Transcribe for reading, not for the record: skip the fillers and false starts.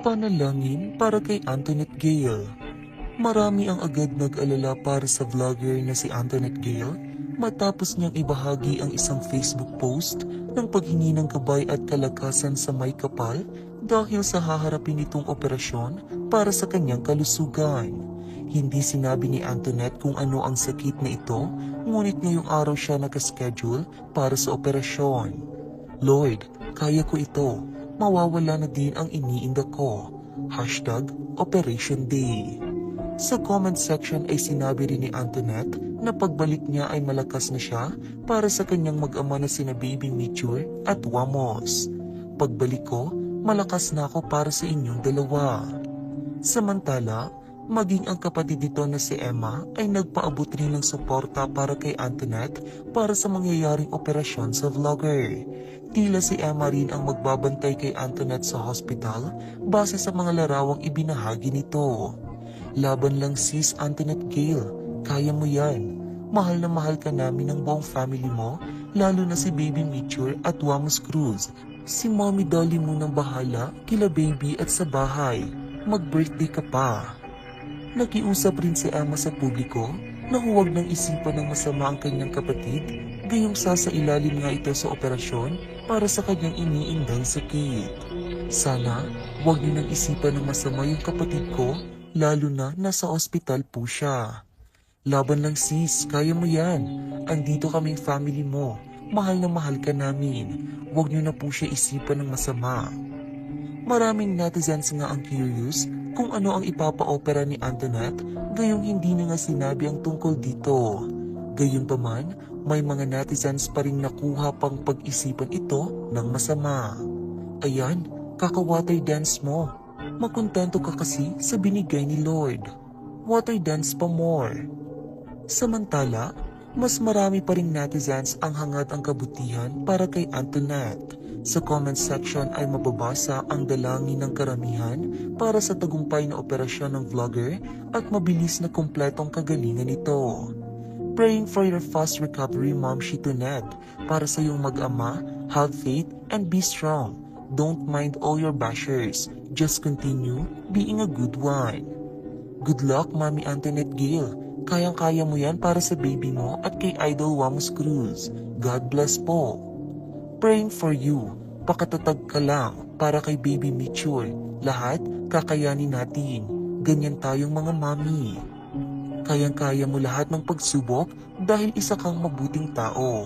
Panalangin para kay Antoinette Gale. Marami ang agad nag-alala para sa vlogger na si Antoinette Gale matapos niyang ibahagi ang isang Facebook post ng paghingi ng gabay at kalakasan sa may kapal dahil sa haharapin nitong operasyon para sa kanyang kalusugan. Hindi sinabi ni Antoinette kung ano ang sakit na ito, ngunit ngayong araw siya nakaschedule para sa operasyon. Lord, kaya ko ito. Mawawala na din ang iniinda ko. #Operation Day. Sa comment section ay sinabi rin ni Antoinette na pagbalik niya ay malakas na siya para sa kanyang mag-ama na sina Baby Mitchell at Wamos. Pagbalik ko, malakas na ako para sa inyong dalawa. Samantala, maging ang kapatid nito na si Emma ay nagpaabot rin ng suporta para kay Antoinette para sa mangyayaring operasyon sa vlogger. Tila si Emma rin ang magbabantay kay Antoinette sa hospital base sa mga larawang ibinahagi nito. Laban lang sis Antoinette Gale, kaya mo yan. Mahal na mahal ka namin ng buong family mo, lalo na si Baby Mitchell at Wamos Cruz. Si Mommy Dolly munang bahala, kila baby at sa bahay. Mag-birthday ka pa. Nakiusap rin si Emma sa publiko na huwag nang isipan ng masama ang kanyang kapatid, gayong sasailalim nga ito sa operasyon para sa kanyang iniindang sakit. Sana huwag niyo nang isipan ng masama yung kapatid ko, lalo na nasa ospital po siya. Laban lang sis, kaya mo yan. Andito kaming family mo. Mahal na mahal ka namin. Huwag niyo na po siya isipan ng masama. Maraming netizens nga ang curious kung ano ang ipapa-opera ni Antoinette, gayong hindi na nga sinabi ang tungkol dito. Gayunpaman, may mga netizens pa rin nakuha pang pag-isipan ito ng masama. Ayan, kaka-water dance mo. Makontento ka kasi sa binigay ni Lord. Water dance pa more. Samantala, mas marami pa ring netizens ang hangad ang kabutihan para kay Antoinette. Sa comment section ay mababasa ang dalangin ng karamihan para sa tagumpay na operasyon ng vlogger at mabilis na kumpletong kagalingan nito. Praying for your fast recovery, Mom Shitonet. Para sa iyong mag-ama, have faith and be strong. Don't mind all your bashers. Just continue being a good one. Good luck, Mami Antoinette Gale. Kayang-kaya mo yan para sa baby mo at kay Idol Wamos Cruz. God bless po. Praying for you. Pakatatag ka lang para kay Baby Mitchell. Lahat kakayanin natin. Ganyan tayong mga mami. Kayang-kaya mo lahat ng pagsubok dahil isa kang mabuting tao.